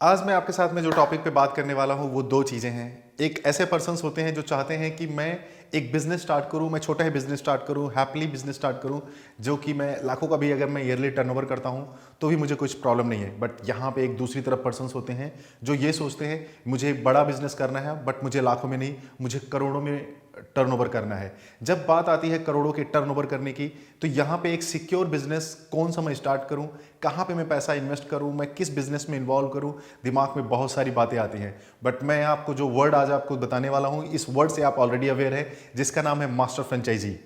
आज मैं आपके साथ में जो टॉपिक पे बात करने वाला हूँ वो दो चीज़ें हैं। एक ऐसे पर्सन्स होते हैं जो चाहते हैं कि मैं एक बिज़नेस स्टार्ट करूँ, मैं छोटा ही बिज़नेस स्टार्ट करूँ, हैप्पीली बिज़नेस स्टार्ट करूँ, जो कि मैं लाखों का भी अगर मैं ईयरली टर्नओवर करता हूँ तो भी मुझे कुछ प्रॉब्लम नहीं है। बट यहाँ पे एक दूसरी तरफ पर्सन्स होते हैं जो ये सोचते हैं मुझे बड़ा बिज़नेस करना है, बट मुझे लाखों में नहीं, मुझे करोड़ों में टर्नओवर करना है। जब बात आती है करोड़ों के टर्नओवर करने की, तो यहाँ पे एक सिक्योर बिजनेस कौन सा मैं स्टार्ट करूँ, कहाँ पे मैं पैसा इन्वेस्ट करूँ, मैं किस बिजनेस में इन्वॉल्व करूँ, दिमाग में बहुत सारी बातें आती हैं। बट मैं आपको जो वर्ड आज आपको बताने वाला हूँ, इस वर्ड से आप ऑलरेडी अवेयर है, जिसका नाम है मास्टर फ्रेंचाइजी।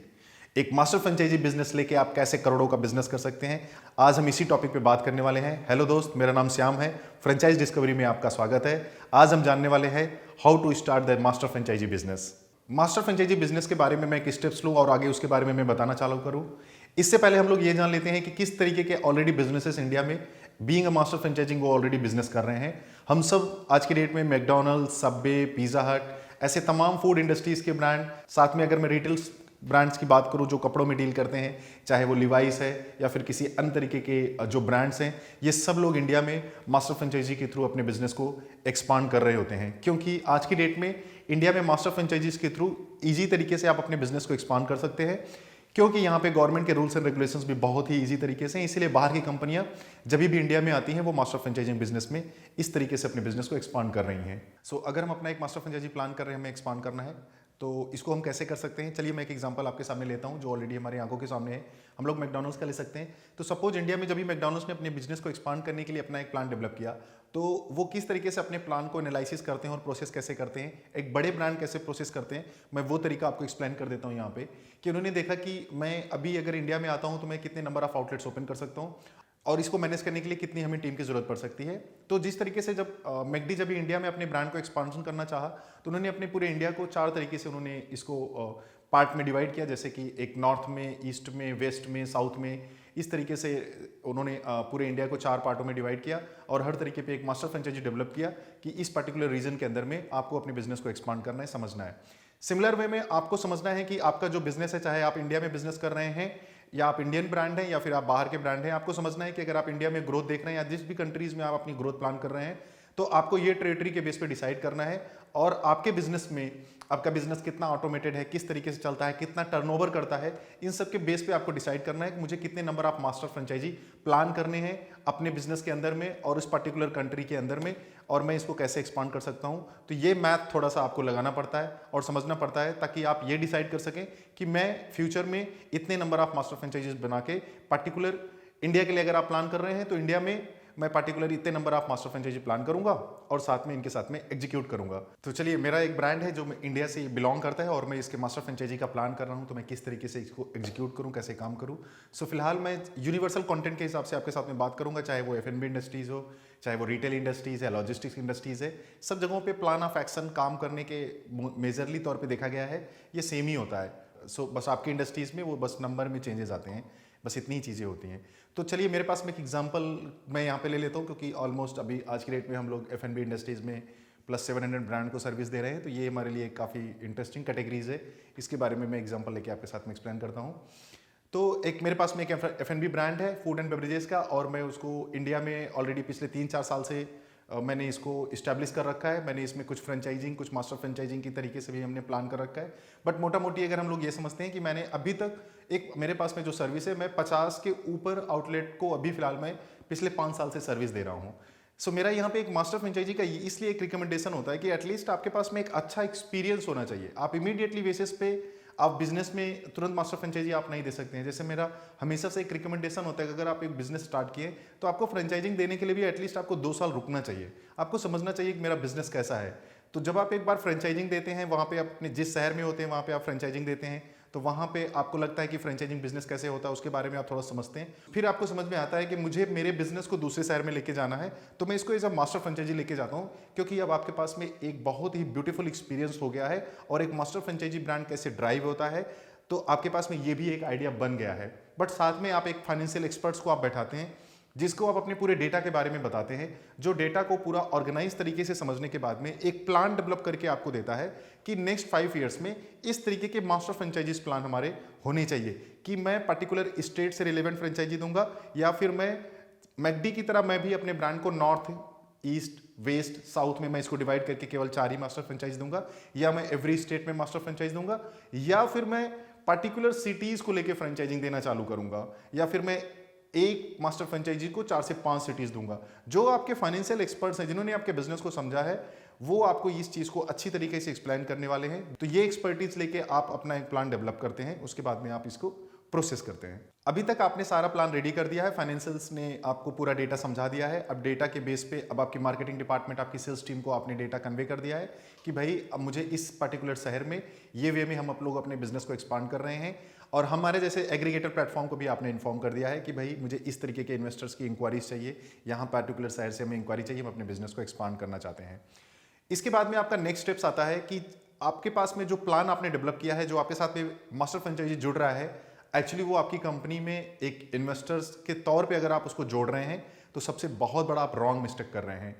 एक मास्टर फ्रेंचाइजी बिजनेस लेके आप कैसे करोड़ों का बिजनेस कर सकते हैं, आज हम इसी टॉपिक पे बात करने वाले हैं। हेलो दोस्त, मेरा नाम श्याम है, फ्रेंचाइज डिस्कवरी में आपका स्वागत है। आज हम जानने वाले हैं how to start the master franchise business. Master franchise business के बारे में मैं एक स्टेप्स लूँ और आगे उसके बारे में मैं बताना चालू करूँ। इससे पहले हम लोग ये जान लेते हैं कि किस तरीके के ऑलरेडी बिजनेसेस इंडिया में बीइंग अ मास्टर फ्रेंचाइजिंग वो ऑलरेडी बिजनेस कर रहे हैं। हम सब आज की डेट में मैकडॉनल्ड्स, सबवे, पिज़्ज़ा हट, ऐसे तमाम फूड इंडस्ट्रीज के ब्रांड, साथ में अगर मैं रिटेल ब्रांड्स की बात करूं जो कपड़ों में डील करते हैं, चाहे वो लिवाइस है या फिर किसी अन्य तरीके के जो ब्रांड्स हैं, ये सब लोग इंडिया में मास्टर फ्रेंचाइजी के थ्रू अपने बिजनेस को एक्सपांड कर रहे होते हैं। क्योंकि आज की डेट में इंडिया में मास्टर फ्रेंचाइजीज के थ्रू ईजी तरीके से आप अपने बिजनेस को एक्सपांड कर सकते हैं, क्योंकि यहाँ पे गवर्नमेंट के रूल्स एंड रेगुलेशंस भी बहुत ही ईजी तरीके से हैं। इसीलिए बाहर की कंपनियां जब भी इंडिया में आती हैं वो मास्टर फ्रेंचाइजिंग बिजनेस में इस तरीके से अपने बिजनेस को एक्सपांड कर रही हैं। अगर हम अपना एक मास्टर फ्रेंचाइजी प्लान कर रहे हैं, हमें एक्सपांड करना है, तो इसको हम कैसे कर सकते हैं। चलिए मैं एक एग्जांपल आपके सामने लेता हूं जो ऑलरेडी हमारी आंखों के सामने है। हम लोग मैकडॉनल्ड्स का ले सकते हैं। तो सपोज इंडिया में जब भी मैकडॉनल्ड्स ने अपने बिजनेस को एक्सपांड करने के लिए अपना एक प्लान डेवलप किया, तो वो किस तरीके से अपने प्लान को एनालिसिस करते हैं और प्रोसेस कैसे करते हैं, एक बड़े ब्रांड कैसे प्रोसेस करते हैं, मैं वो तरीका आपको एक्सप्लेन कर देता हूँ यहाँ पे। कि उन्होंने देखा कि मैं अभी अगर इंडिया में आता हूँ तो मैं कितने नंबर ऑफ आउटलेट्स ओपन कर सकता हूँ और इसको मैनेज करने के लिए कितनी हमें टीम की जरूरत पड़ सकती है। तो जिस तरीके से जब मैकडी जब इंडिया में अपने ब्रांड को एक्सपांशन करना चाहा, तो उन्होंने अपने पूरे इंडिया को 4 तरीके से उन्होंने इसको पार्ट में डिवाइड किया। जैसे कि एक नॉर्थ में, ईस्ट में, वेस्ट में, साउथ में, इस तरीके से उन्होंने पूरे इंडिया को 4 पार्टों में डिवाइड किया और हर तरीके पे एक मास्टर फ्रेंचाइजी डेवलप किया कि इस पर्टिकुलर रीजन के अंदर में आपको अपने बिजनेस को एक्सपांड करना है, समझना है। सिमिलर वे में आपको समझना है कि आपका जो बिजनेस है, चाहे आप इंडिया में बिजनेस कर रहे हैं या आप इंडियन ब्रांड हैं या फिर आप बाहर के ब्रांड हैं, आपको समझना है कि अगर आप इंडिया में ग्रोथ देख रहे हैं या जिस भी कंट्रीज में आप अपनी ग्रोथ प्लान कर रहे हैं, तो आपको ये टेरिटरी के बेस पे डिसाइड करना है और आपके बिजनेस में आपका बिजनेस कितना ऑटोमेटेड है, किस तरीके से चलता है, कितना टर्नओवर करता है, इन सब के बेस पे आपको डिसाइड करना है कि मुझे कितने number of master franchise plan करने हैं अपने बिजनेस के अंदर में और उस पर्टिकुलर कंट्री के अंदर में, और मैं इसको कैसे एक्सपांड कर सकता हूं। तो ये मैथ थोड़ा सा आपको लगाना पड़ता है और समझना पड़ता है, ताकि आप ये डिसाइड कर सकें कि मैं फ्यूचर में इतने नंबर ऑफ मास्टर फ्रेंचाइजीज बना के पर्टिकुलर इंडिया के लिए अगर आप प्लान कर रहे हैं तो इंडिया में मैं पार्टिकुलर इतने number of master franchise plan करूंगा और साथ में इनके साथ में एग्जीक्यूट करूंगा। तो चलिए, मेरा एक ब्रांड है जो इंडिया से बिलोंग करता है और मैं इसके मास्टर फ्रेंचाइजी का प्लान कर रहा हूं, तो मैं किस तरीके से इसको एग्जीक्यूट करूं, कैसे काम करूं। फिलहाल मैं यूनिवर्सल कंटेंट के हिसाब से आपके साथ में बात करूंगा, चाहे वो एफ&बी इंडस्ट्रीज हो, चाहे वो रिटेल इंडस्ट्रीज है, लॉजिस्टिक्स इंडस्ट्रीज है, सब जगहों पे प्लान ऑफ एक्शन काम करने के मेजरली तौर पे देखा गया है ये सेम ही होता है। बस आपकी इंडस्ट्रीज में वो बस नंबर में चेंजेस आते हैं, बस इतनी ही चीज़ें होती हैं। तो चलिए, मेरे पास में एक एग्जांपल मैं यहाँ पे ले लेता हूँ, क्योंकि ऑलमोस्ट अभी आज की डेट में हम लोग एफ&बी इंडस्ट्रीज़ में प्लस 700 ब्रांड को सर्विस दे रहे हैं, तो ये हमारे लिए काफ़ी इंटरेस्टिंग कैटेगरीज है। इसके बारे में मैं एग्जांपल लेके आपके साथ में एक्सप्लेन करता हूँ। तो एक मेरे पास में एक एफ&बी ब्रांड है फूड एंड बेवरेजेस का, और मैं उसको इंडिया में ऑलरेडी पिछले 3-4 साल से मैंने इसको इस्टेब्लिश कर रखा है। मैंने इसमें कुछ फ्रेंचाइजिंग, कुछ मास्टर फ्रेंचाइजिंग की तरीके से भी हमने प्लान कर रखा है। बट मोटा मोटी अगर हम लोग ये समझते हैं कि मैंने अभी तक एक मेरे पास में जो सर्विस है, मैं 50 के ऊपर आउटलेट को अभी फिलहाल मैं पिछले 5 साल से सर्विस दे रहा हूँ। मेरा यहाँ पे एक मास्टर फ्रेंचाइजी का इसलिए एक रिकमेंडेशन होता है कि एटलीस्ट आपके पास में एक अच्छा एक्सपीरियंस होना चाहिए। आप इमीडिएटली बेसिस पे आप बिजनेस में तुरंत मास्टर फ्रेंचाइजी आप नहीं दे सकते हैं। जैसे मेरा हमेशा से एक रिकमेंडेशन होता है कि अगर आप एक बिजनेस स्टार्ट किए तो आपको फ्रेंचाइजिंग देने के लिए भी एटलीस्ट आपको 2 साल रुकना चाहिए। आपको समझना चाहिए कि मेरा बिजनेस कैसा है। तो जब आप एक बार फ्रेंचाइजिंग देते हैं, वहाँ पे अपने जिस शहर में होते हैं वहाँ पे आप फ्रेंचाइजिंग देते हैं, तो वहाँ पे आपको लगता है कि फ्रेंचाइजिंग बिजनेस कैसे होता है, उसके बारे में आप थोड़ा समझते हैं। फिर आपको समझ में आता है कि मुझे मेरे बिजनेस को दूसरे शहर में लेके जाना है, तो मैं इसको एज अ मास्टर फ्रेंचाइजी लेके जाता हूँ, क्योंकि अब आपके पास में एक बहुत ही ब्यूटीफुल एक्सपीरियंस हो गया है और एक मास्टर फ्रेंचाइजी ब्रांड कैसे ड्राइव होता है, तो आपके पास में ये भी एक आइडिया बन गया है। बट साथ में आप एक फाइनेंशियल एक्सपर्ट्स को आप बैठाते हैं, जिसको आप अपने पूरे डेटा के बारे में बताते हैं, जो डेटा को पूरा ऑर्गेनाइज तरीके से समझने के बाद में एक प्लान डेवलप करके आपको देता है कि नेक्स्ट 5 ईयर्स में इस तरीके के मास्टर फ्रेंचाइजीज प्लान हमारे होने चाहिए, कि मैं पर्टिकुलर स्टेट से रिलेवेंट फ्रेंचाइजी दूंगा, या फिर मैं मैकडी की तरह मैं भी अपने ब्रांड को नॉर्थ, ईस्ट, वेस्ट, साउथ में मैं इसको डिवाइड करके केवल 4 ही मास्टर फ्रेंचाइज दूंगा, या मैं एवरी स्टेट में मास्टर फ्रेंचाइज दूंगा, या फिर मैं पर्टिकुलर सिटीज को लेके फ्रेंचाइजिंग देना चालू करूंगा, या फिर मैं एक मास्टर फ्रेंचाइजी को 4 से 5 सिटीज दूंगा। जो आपके फाइनेंशियल एक्सपर्ट्स हैं, जिन्होंने आपके बिजनेस को समझा है, वो आपको इस चीज को अच्छी तरीके से एक्सप्लेन करने वाले हैं। तो ये एक्सपर्टीज लेके आप अपना एक प्लान डेवलप करते हैं, उसके बाद में आप इसको प्रोसेस करते हैं। अभी तक आपने सारा प्लान रेडी कर दिया है, फाइनेंशियल्स ने आपको पूरा डेटा समझा दिया है। अब डेटा के बेस पे अब आपकी मार्केटिंग डिपार्टमेंट, आपकी सेल्स टीम को आपने डेटा कन्वे कर दिया है कि भाई अब मुझे इस पर्टिकुलर शहर में ये वे में हम लोग अपने बिजनेस को एक्सपांड कर रहे हैं। और हमारे जैसे एग्रीगेटर प्लेटफॉर्म को भी आपने इन्फॉर्म कर दिया है कि भाई मुझे इस तरीके के इन्वेस्टर्स की इंक्वायरीज चाहिए, यहाँ पर्टिकुलर शहर से हमें इंक्वायरी चाहिए, हम अपने बिजनेस को एक्सपांड करना चाहते हैं। इसके बाद में आपका नेक्स्ट स्टेप्स आता है कि आपके पास में जो प्लान आपने डेवलप किया है, जो आपके साथ में मास्टर फ्रेंचाइजी जुड़ रहा है, एक्चुअली वो आपकी कंपनी में एक इन्वेस्टर्स के तौर पे अगर आप उसको जोड़ रहे हैं तो सबसे बहुत बड़ा आप रॉन्ग मिस्टेक कर रहे हैं।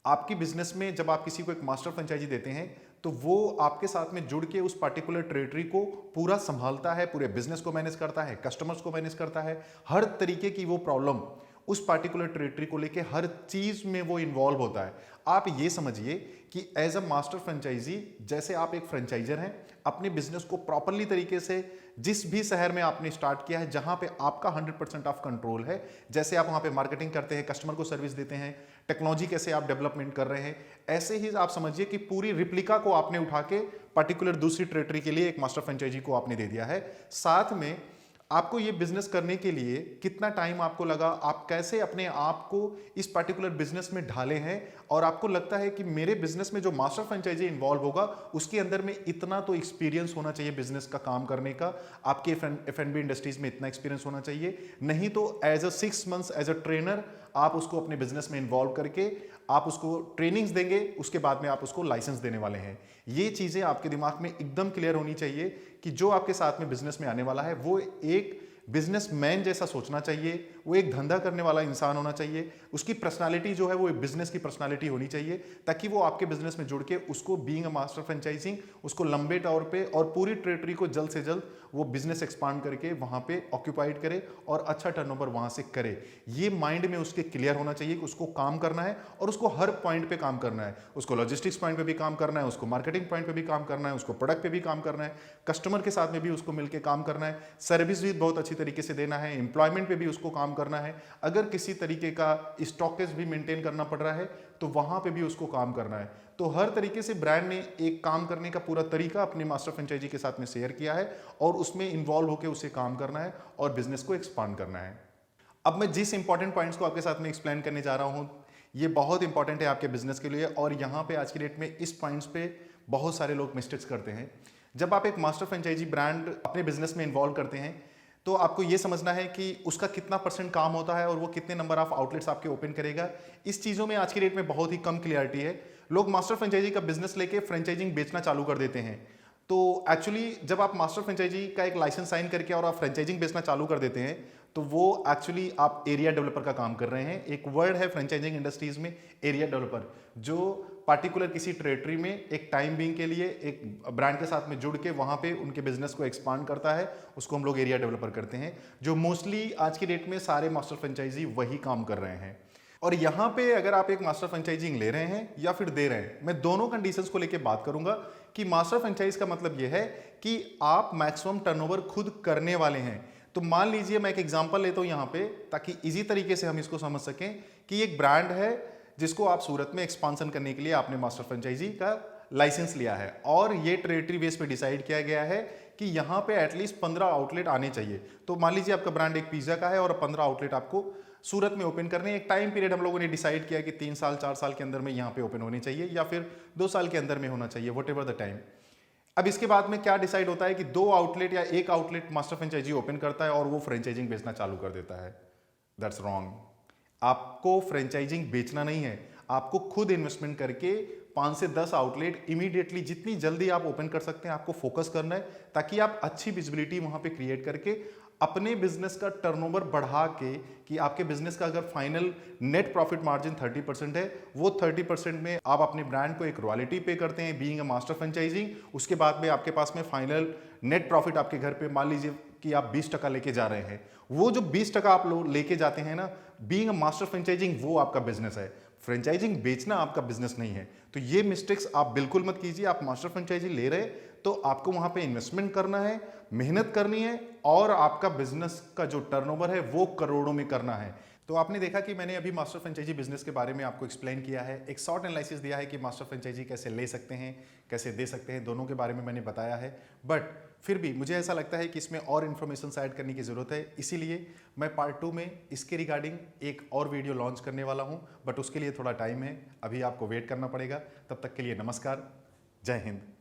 आपकी बिजनेस में जब आप किसी को एक मास्टर फ्रेंचाइजी देते हैं तो वो आपके साथ में जुड़ के उस पर्टिकुलर टेरिटरी को पूरा संभालता है, पूरे बिजनेस को मैनेज करता है, कस्टमर्स को मैनेज करता है, हर तरीके की वो प्रॉब्लम उस पर्टिकुलर टेरिटरी को लेके हर चीज में वो इन्वॉल्व होता है। आप ये समझिए कि एज अ मास्टर फ्रेंचाइजी, जैसे आप एक फ्रेंचाइजर हैं, अपने बिजनेस को प्रॉपरली तरीके से जिस भी शहर में आपने स्टार्ट किया है, जहां पे आपका 100% ऑफ कंट्रोल है, जैसे आप वहां पे मार्केटिंग करते हैं, कस्टमर को सर्विस देते हैं, टेक्नोलॉजी कैसे आप डेवलपमेंट कर रहे हैं, ऐसे ही आप समझिए कि पूरी रिप्लिका को आपने उठा के पर्टिकुलर दूसरी टेरिटरी के लिए एक मास्टर फ्रेंचाइजी को आपने दे दिया है। साथ में आपको ये बिजनेस करने के लिए कितना टाइम आपको लगा, आप कैसे अपने आप को इस पर्टिकुलर बिजनेस में ढाले हैं, और आपको लगता है कि मेरे बिजनेस में जो मास्टर फ्रेंचाइजी इन्वॉल्व होगा उसके अंदर में इतना तो एक्सपीरियंस होना चाहिए बिजनेस का काम करने का, आपके F&B इंडस्ट्रीज में इतना एक्सपीरियंस होना चाहिए। नहीं तो as a 6 months as a trainer आप उसको अपने बिजनेस में इन्वॉल्व करके आप उसको ट्रेनिंग्स देंगे, उसके बाद में आप उसको लाइसेंस देने वाले हैं। ये चीजें आपके दिमाग में एकदम क्लियर होनी चाहिए कि जो आपके साथ में बिजनेस में आने वाला है वो एक बिजनेसमैन जैसा सोचना चाहिए, वो एक धंधा करने वाला इंसान होना चाहिए, उसकी पर्सनालिटी जो है वो एक बिजनेस की पर्सनालिटी होनी चाहिए, ताकि वो आपके बिजनेस में जुड़ के उसको बीइंग अ मास्टर फ्रेंचाइजिंग उसको लंबे तौर पे और पूरी टेरिटरी को जल्द से जल्द वो बिजनेस एक्सपांड करके वहां पे ऑक्यूपाइड करे और अच्छा टर्नओवर वहां से करे। ये माइंड में उसके क्लियर होना चाहिए कि उसको काम करना है और उसको हर पॉइंट पे काम करना है। उसको लॉजिस्टिक्स पॉइंट पे भी काम करना है, उसको मार्केटिंग पॉइंट पे भी काम करना है, उसको प्रोडक्ट पे भी काम करना है, कस्टमर के साथ में भी उसको मिलकर काम करना है, सर्विस भी बहुत अच्छी तरीके से देना है, एम्प्लॉयमेंट पे भी उसको काम करना है। अगर किसी तरीके का स्टॉकेज भी मेंटेन करना पड़ रहा है तो वहां पे भी उसको काम करना है। तो हर तरीके से ब्रांड ने एक काम करने का पूरा तरीका अपने मास्टर फ्रेंचाइजी के साथ में शेयर किया है और उसमें इन्वॉल्व होकर उसे काम करना है और बिजनेस को एक्सपांड करना है। अब मैं जिस इंपॉर्टेंट पॉइंट्स को आपके साथ में एक्सप्लेन करने जा रहा हूं, ये बहुत इंपॉर्टेंट है आपके बिजनेस के लिए, और यहां पे आज की डेट में इस पॉइंट्स पे बहुत सारे लोग मिस्टेक्स करते हैं। जब आप एक मास्टर फ्रेंचाइजी ब्रांड अपने बिजनेस में इन्वॉल्व करते हैं तो आपको ये समझना है कि उसका कितना % काम होता है और वो कितने नंबर ऑफ आउटलेट्स आपके ओपन करेगा। इस चीज़ों में आज की डेट में बहुत ही कम क्लियरिटी है। लोग मास्टर फ्रेंचाइजी का बिजनेस लेके फ्रेंचाइजिंग बेचना चालू कर देते हैं। तो एक्चुअली जब आप मास्टर फ्रेंचाइजी का एक लाइसेंस साइन करके और आप फ्रेंचाइजिंग बेचना चालू कर देते हैं तो वो एक्चुअली आप एरिया डेवलपर का काम कर रहे हैं। एक वर्ड है फ्रेंचाइजिंग इंडस्ट्रीज में, एरिया डेवलपर, जो पार्टिकुलर किसी टेरिटरी में एक टाइम बीइंग के लिए एक ब्रांड के साथ में जुड़ के वहां पे उनके बिजनेस को एक्सपांड करता है, उसको हम लोग एरिया डेवलपर करते हैं, जो मोस्टली आज की डेट में सारे मास्टर फ्रेंचाइजी वही काम कर रहे हैं। और यहां पे अगर आप एक मास्टर फ्रेंचाइजिंग ले रहे हैं या फिर दे रहे हैं, मैं दोनों कंडीशंस को लेके बात करूंगा कि मास्टर फ्रेंचाइज का मतलब यह है कि आप मैक्सिमम टर्नओवर खुद करने वाले हैं। तो मान लीजिए मैं एक एग्जांपल लेता हूं यहां पे, ताकि इजी तरीके से हम इसको समझ सकें कि एक ब्रांड है जिसको आप सूरत में एक्सपांसन करने के लिए आपने मास्टर फ्रेंचाइजी का लाइसेंस लिया है और ये टेरिटरी बेस पे डिसाइड किया गया है कि यहाँ पे एटलीस्ट 15 आउटलेट आने चाहिए। तो मान लीजिए आपका ब्रांड एक पिज्जा का है और 15 आउटलेट आपको सूरत में ओपन करने। एक टाइम पीरियड हम लोगों ने डिसाइड किया कि 3 साल 4 साल के अंदर में यहाँ पे ओपन होने चाहिए या फिर 2 साल के अंदर में होना चाहिए, वट एवर द टाइम। अब इसके बाद में क्या डिसाइड होता है कि 2 आउटलेट या 1 आउटलेट मास्टर फ्रेंचाइजी ओपन करता है और वो फ्रेंचाइजिंग बेचना चालू कर देता है। That's wrong. आपको फ्रेंचाइजिंग बेचना नहीं है, आपको खुद इन्वेस्टमेंट करके 5 से 10 आउटलेट इमीडिएटली जितनी जल्दी आप ओपन कर सकते हैं आपको फोकस करना है, ताकि आप अच्छी विजिबिलिटी वहां पे क्रिएट करके अपने बिजनेस का टर्नओवर बढ़ा के, कि आपके बिजनेस का अगर फाइनल नेट प्रॉफिट मार्जिन 30% है, वो 30% में आप अपने ब्रांड को एक रॉयल्टी पे करते हैं बीइंग अ मास्टर फ्रेंचाइजिंग। उसके बाद में आपके पास में फाइनल नेट प्रॉफिट आपके घर पे मान लीजिए कि आप 20% लेके जा रहे हैं। वो जो 20% आप लोग लेके जाते हैं ना, बीइंग अ मास्टर फ्रेंचाइजिंग, वो आपका बिजनेस है। फ्रेंचाइजिंग बेचना आपका बिजनेस नहीं है। तो ये मिस्टेक्स आप बिल्कुल मत कीजिए। आप मास्टर फ्रेंचाइजी ले रहे तो आपको वहां पे इन्वेस्टमेंट करना है, मेहनत करनी है, और आपका बिजनेस का जो टर्नओवर है वो करोड़ों में करना है। तो आपने देखा कि मैंने अभी मास्टर फ्रेंचाइजी बिजनेस के बारे में आपको एक्सप्लेन किया है, एक शॉर्ट एनालिसिस दिया है कि मास्टर फ्रेंचाइजी कैसे ले सकते हैं, कैसे दे सकते हैं, दोनों के बारे में मैंने बताया है। बट फिर भी मुझे ऐसा लगता है कि इसमें और इन्फॉर्मेशन ऐड करने की ज़रूरत है, इसीलिए मैं पार्ट 2 में इसके रिगार्डिंग एक और वीडियो लॉन्च करने वाला हूं। बट उसके लिए थोड़ा टाइम है, अभी आपको वेट करना पड़ेगा। तब तक के लिए नमस्कार, जय हिंद।